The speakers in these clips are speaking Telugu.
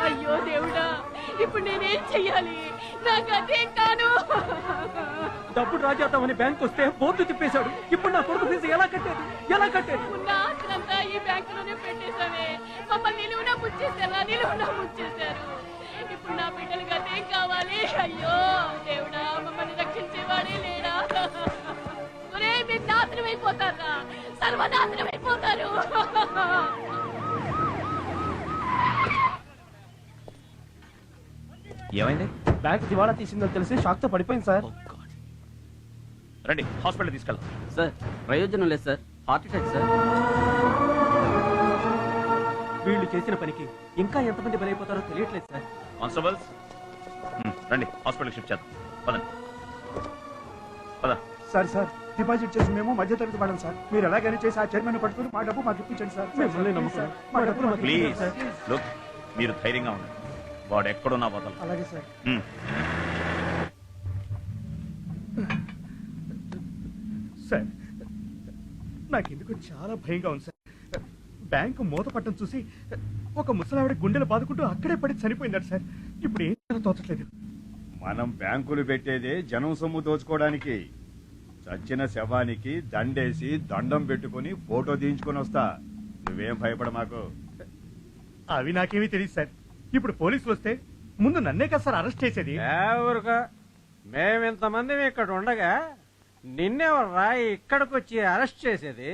అయ్యో దేవుడా, ఇప్పుడు నేనేం చెయ్యాలి? నాకు అదేం కాను. డబ్బు డ్రా చేద్దామని బ్యాంక్ వస్తే బోర్డు తిప్పేశాడు. ఇప్పుడు నా కొడుకు ఫీజు ఎలా కట్టేది? ఉన్న ఆస్తులంతా ఈ బ్యాంకులోనే పెట్టేశామే. మమ్మల్ని నిలువునా ముంచేశారు. ఇప్పుడు నా బిడ్డలకి అదేం కావాలి? అయ్యో దేవుడా, మమ్మల్ని రక్షించేవాడే లేడా? మీరు నాశనం అయిపోతారా? సర్వనాశనం అయిపోతారు. ఏమైంది? బ్యాంక్ దివాళా తీసిందని తెలిసి షాక్ తో పడిపోయింది సార్. రండి, హాస్పిటల్ తీసుకెళ్దాం. సార్ ప్రయోజనం లేదు సార్, హార్ట్ అటాక్ సార్. వీళ్ళు చేసిన పనికి ఇంకా ఎంతమంది బలైపోతారో తెలియట్లేదు సార్. కానిస్టేబుల్స్ రండి, హాస్పిటల్ షిఫ్ట్ చేద్దాం. పదండి. పద. సార్ డిపాజిట్ చేసి మేము మధ్యతరగతి వాళ్ళం సార్. మీరు ఎలాగైనా చేసి ఆ చైర్మన్ పట్టుకుని మా డబ్బు మాకు ఇప్పించండి సార్. మా డబ్బులు మాకు ప్లీజ్ ఇప్పించండి సార్. లుక్, మీరు ధైర్యంగా ఉండండి. వాడు ఎక్కడున్నా వదలు. అలాగే సార్. సార్ నాకెందుకు చాలా భయంగా ఉంది సార్. బ్యాంకు మూతపట్టం చూసి ఒక ముసలావిడ గుండెలు బాదుకుంటూ అక్కడే పడి చనిపోయిందట సార్. ఇప్పుడు ఏం చేయాలో తోచట్లేదు. మనం బ్యాంకులు పెట్టేదే జనం సొమ్ము దోచుకోవడానికి. చచ్చిన శవానికి దండేసి దండం పెట్టుకుని ఫోటో తీయించుకొని వస్తా. నువ్వేం భయపడ మాకు. అవి నాకేమీ తెలియదు సార్. ఇప్పుడు పోలీసులు వస్తే ముందు నన్నే కదా సార్ అరెస్ట్ చేసేది. ఊరుగా, మేమింతమంది ఇక్కడ ఉండగా నిన్నెవరు రా ఇక్కడికి వచ్చి అరెస్ట్ చేసేది?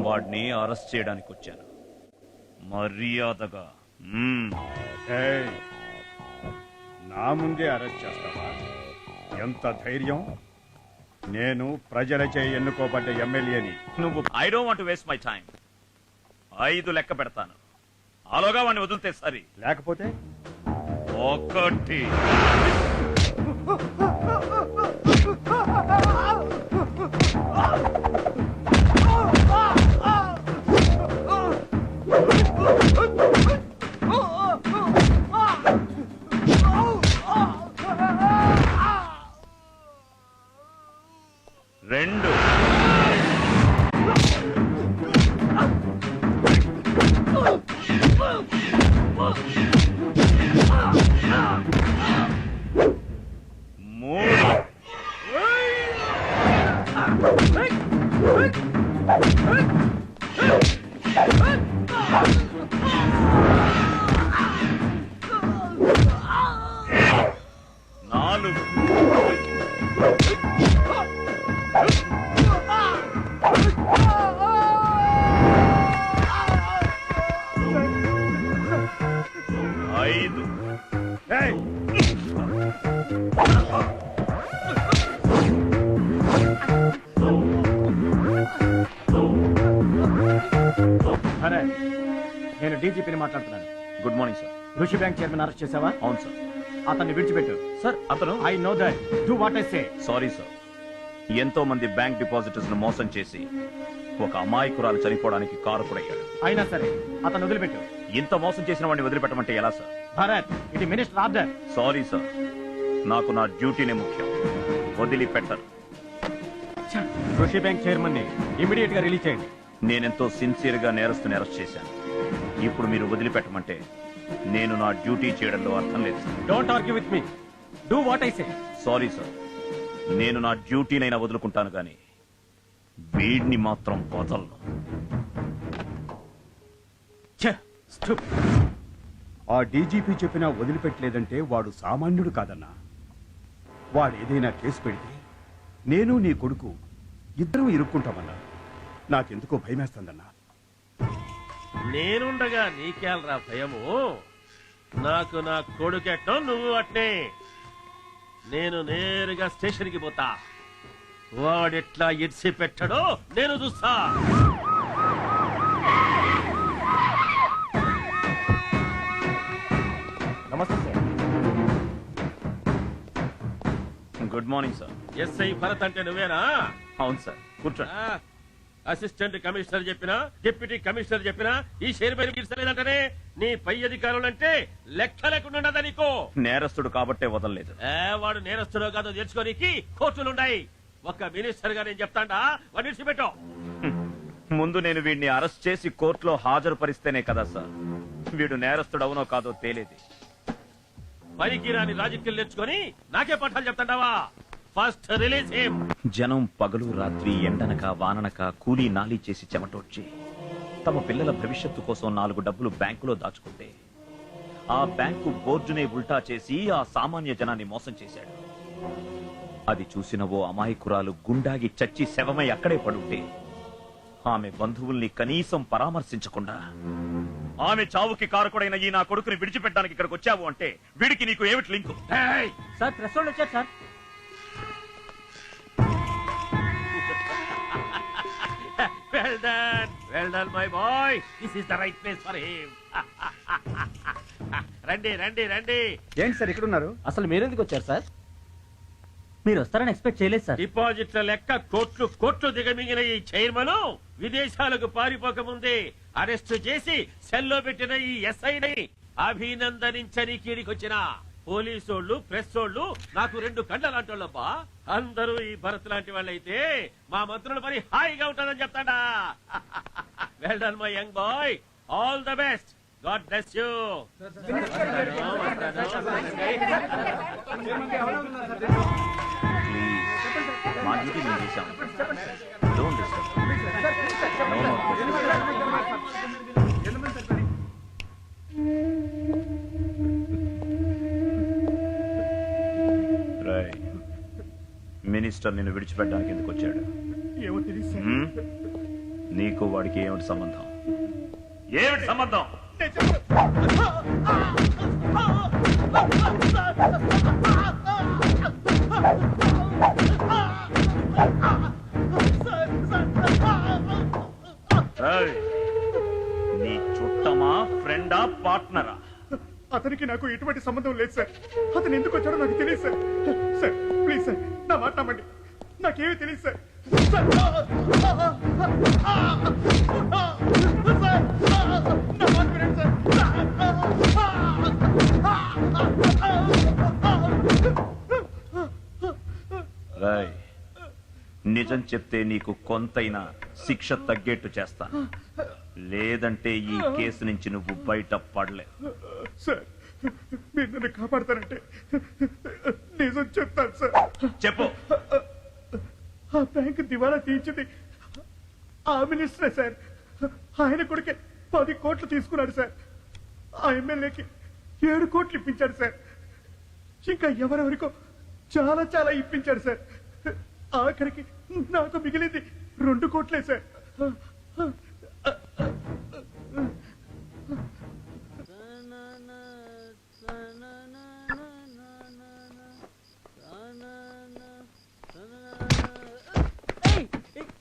వాడిని అరెస్ట్ చేయడానికి వచ్చాను, మర్యాదగా. ఏయ్, నా ముందే అరెస్ట్ చేస్తావా? ఎంత ధైర్యం! నేను ప్రజలచే ఎన్నుకోబడ్డ ఎమ్మెల్యేని. నువ్వు I don't want to waste my time. 5 లెక్క పెడతాను, ఆలోగా వాడిని వదిలితే సరి. లేకపోతే 1 2 5. అరే, నేను డీజీపీని మాట్లాడుతున్నాను. Good morning sir. ఋషి బ్యాంక్ చైర్మన్ అరెస్ట్ చేసావా? అవును సార్. అతన్ని విడిచిపెట్టు. సార్, అతను I know that. Do what I say. Sorry sir. ఎంతో మంది బ్యాంక్ డిపాజిటర్స్ ను మోసం చేసి ఒక అమాయకురాలు చనిపోవడానికి కారకుడయ్యాడు. అయినా సరే అతను వదిలిపెట్టు. ఇంత మోసం చేసిన వాడిని వదిలిపెట్టమంటే ఎలా సార్? భరత్, ఇది మినిస్టర్ ఆర్డర్. సారీ సార్, నాకు నా డ్యూటీనే ముఖ్యం. వదిలిపెట్టరు. ఋషి బ్యాంక్ చైర్మన్ ని ఇమీడియట్ గా రిలీజ్ చేయండి. నేనెంతో సిన్సియర్ గా నేరస్తుని అరెస్ట్ చేశాను. ఇప్పుడు మీరు వదిలిపెట్టమంటే నేను నా డ్యూటీ చేయడంలో అర్థం లేదు sir. Don't argue with me. Do what I say. Sorry sir, నేను నా డ్యూటీనైనా వదులుకుంటాను కానీ వీడిని మాత్రం వదలను. ఆ డీజీపీ చెప్పినా వదిలిపెట్టలేదంటే వాడు సామాన్యుడు కాదన్నా. వాడేదైనా కేసు పెడితే నేను నీ కొడుకు ఇద్దరం ఇరుక్కుంటామన్నా. నాకెందుకో భయమేస్తుందన్నా. నేనుండగా నీకేలరా భయము? నాకు నా కొడుకెట్టో నువ్వు అట్నే. నేను నేరుగా స్టేషన్కి పోతా. వాడెట్లా ఎడ్సి పెట్టడో నేను చూస్తా. Good morning sir. SI Bharat అంటే నువ్వేనా? అవును సార్, కూర్చోండి. అసిస్టెంట్ కమిషనర్ చెప్పినా, డిప్యూటీ కమిషనర్ చెప్పినా ఈ షేర్ పైన గీర్చలేదంటనే నీ పై అధికారులంటే లెక్క లేకుండా నీకు. నేరస్తుడు కాబట్టే వదలలేదు. వాడు నేరస్తుడో కాదో తెలుసుకోనికి కోర్టులున్నాయి. ఒక్క మినిస్టర్ గా నేను చెప్తాడా వాడిని విడిచిపెట్టు. ముందు నేను వీడిని అరెస్ట్ చేసి కోర్టులో హాజరుపరిస్తేనే కదా సార్ వీడు నేరస్తుడు అవునో కాదో తేలేది. పనికి రాని రాజకీయాలు నేర్చుకొని నాకే పాఠాలు చెప్తాడావా? First release him. జనం పగలు రాత్రి ఎండనక వాననక కూలీ నాలీ చేసి చెమటోడ్చి తమ పిల్లల భవిష్యత్తు కోసం 4 డబ్బులు బ్యాంకులో దాచుకుంటే ఆ బ్యాంకు బోర్డునే ఉల్టా చేసి ఆ సామాన్య జనాన్ని మోసం చేశాడు. అది చూసిన ఓ అమాయకురాలు గుండాగి చచ్చి శవమై అక్కడే పడుంటే ఆమె బంధువుల్ని కనీసం పరామర్శించకుండా ఆమె చావుకి కారకుడైన ఈ నా కొడుకుని విడిచిపెట్టడానికి ఇక్కడికి వచ్చావు అంటే వీడికి నీకు ఏమిటి లింకు? సార్ ప్రెస్ వాళ్ళు వచ్చారు sir. Well done, my boy. This is the right place for him. రండి రండి రండి. ఏంటి సార్ ఇక్కడ ఉన్నారు? అసలు మీరెందుకు వచ్చారు సార్? మీరు వస్తారని ఎక్స్పెక్ట్ చేయలేదు సార్. డిపాజిట్ల లెక్క కోట్లు దిగమింగిన ఈ చైర్మన్ విదేశాలకు పారిపోకముందే అరెస్టు చేసి సెల్లో పెట్టిన ఈ ఎస్ఐని అభినందనించని కీడికొచ్చిన పోలీసోళ్ళు ప్రెస్ వాళ్ళు నాకు 2 కళ్ళ లాంటి వాళ్ళబ్బా. అందరూ ఈ భరత్ లాంటి వాళ్ళైతే మా మంత్రుల పని హాయిగా ఉంటుందని చెప్తాడా. Well done my young boy, all the best, God bless you. మా డ్యూటీ మేము చేశాం. Don't disturb. No more questions. Right. Minister నిన్ను విడిచిపెట్టడానికి ఎందుకు వచ్చాడు? ఏమో తెలియదు సార్. నీకు వాడికి ఏమిటి సంబంధం? ఏమిటి సంబంధం? నీ చుట్టమా, ఫ్రెండా, పార్ట్నరా? అతనికి నాకు ఎటువంటి సంబంధం లేదు సార్. అతను ఎందుకు వచ్చాడో నాకు తెలియదు సార్. సార్ ప్లీజ్ సార్ నా మాట నమ్మండి, నాకేమీ తెలియదు సార్. రాయ్, నిజం చెప్తే నీకు కొంతైనా శిక్ష తగ్గేట్టు చేస్తాను, లేదంటే ఈ కేసు నుంచి నువ్వు బయట పడలేవు. సార్ మీరు నన్ను కాపాడతారంటే నిజం చెప్తాను సార్. చెప్పు. ఆ బ్యాంకు దివాలా తీయించింది ఆ మినిస్టరే సార్. ఆయన కొడుకే 10 కోట్లు తీసుకున్నాడు సార్. ఆ ఎమ్మెల్యేకి 7 కోట్లు ఇప్పించాడు సార్. ఇంకా ఎవరెవరికో చాలా చాలా ఇప్పించాడు సార్. ఆఖరికి నాకు మిగిలింది 2 కోట్లే సార్.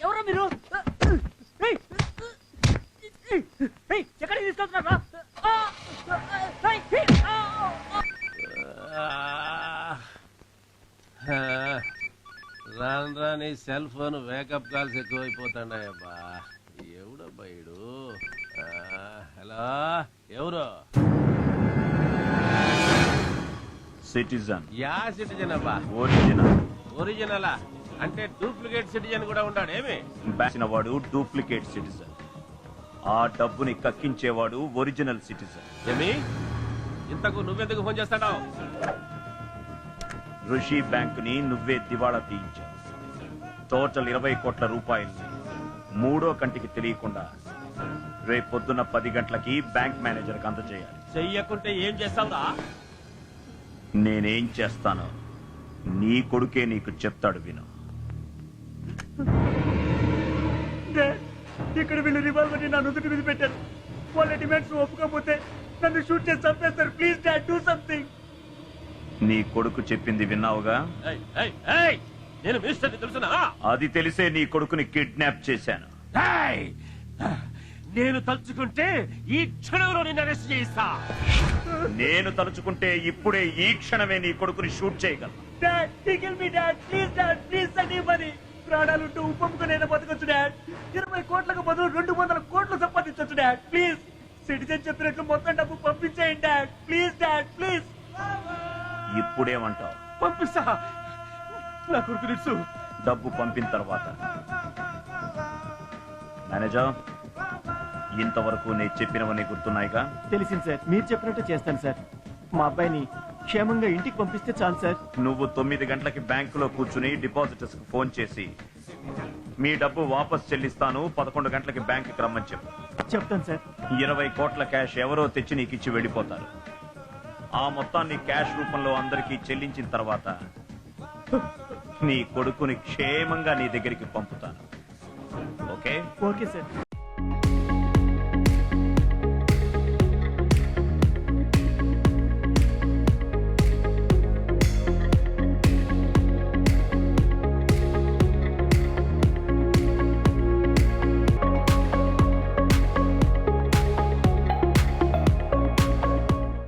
ఎవరో మీరు ఎక్కడికి తీసుకొస్తున్నారా? రాను రాని సెల్ ఫోన్ వేకప్ కాల్స్ ఎక్కువైపోతాడాయబ్బా. ఎవడబ్బా ఇడు? హలో, ఎవరు? సిటిజన్. యా సిటిజన్ అబ్బా? ఒరిజినల్. ఒరిజినలా అంటే డూప్లికేట్ సిటిజన్ కూడా ఉన్నాడు ఏమి? బ్యాచిన వాడు డూప్లికేట్ సిటిజన్, ఆ డబ్బుని కక్కించేవాడు ఒరిజినల్ సిటిజన్. ఏమి? ఇంతకు నువ్వెందుకు ఫోన్ చేస్తాడావు? ఋషి బ్యాంకుని నువ్వే దివాళా తీయించావు. టోటల్ 20 కోట్ల రూపాయలు 3వ కంటికి తెలియకుండా రేపొద్దున 10 గంటలకి బ్యాంక్ మేనేజర్కి అందజేయాలి. చెయ్యకుంటే ఏం చేస్తావురా? నేనేం చేస్తానో నీ కొడుకే నీకు చెప్తాడు, విను. ఇక్కడ వీళ్ళు రివాల్వర్ నా నుదుటి మీద పెట్టారు. వాళ్ళ డిమాండ్స్ ఒప్పుకోకపోతే నన్ను షూట్ చేసి చంపేస్తారు. Please dad, do something. నీ కొడుకు చెప్పింది విన్నావుగా? నేను మినిస్టర్ని తెలుసునా? అది తెలిసే నీ కొడుకుని కిడ్నాప్ చేశాను. నేను తలుచుకుంటే ఈ క్షణంలో నిన్ను అరెస్ట్ చేయిస్తా. నేను తలుచుకుంటే ఇప్పుడే ఈ క్షణమే నీ కొడుకుని షూట్ చేయగలను. Dad tickle me dad please dad please సండి మనీ ప్రాణాలుంటూ ఉప్పొమ్ముకునైనా బతకొచ్చు డాడ్ 20 కోట్లకు బదులు 200 కోట్లు సంపాదించొచ్చు డాడ్ ప్లీజ్ సిటిజన్ చెప్పినట్లు మొత్తం డబ్బు పంపించేయండి డాడ్ ప్లీజ్ డాడ్ ప్లీజ్. ఇప్పుడేమంటావు? పంపిస్తా నా కొడుకు నిట్సు. డబ్బు పంపిన తర్వాత మేనేజర్, ఇంతవరకు నేను చెప్పినవన్నీ గుర్తున్నాయిగా? తెలిసింది సార్, మీరు చెప్పినట్టు చేస్తాను సార్. మా అబ్బాయిని క్షేమంగా ఇంటికి పంపిస్తే చాలు సార్. నువ్వు 9 గంటలకి బ్యాంకులో కూర్చుని డిపాజిటర్స్ కు ఫోన్ చేసి మీ డబ్బు వాపస్ చెల్లిస్తాను, 11 గంటలకి బ్యాంకుకి రమ్మని చెప్పు. చెప్తాను సార్. 20 కోట్ల క్యాష్ ఎవరో తెచ్చి నీకు ఇచ్చి వెళ్ళిపోతారు. ఆ మొత్తాన్ని క్యాష్ రూపంలో అందరికీ చెల్లించిన తర్వాత నీ కొడుకుని క్షేమంగా నీ దగ్గరికి పంపుతాను. ఓకే? Okay sir.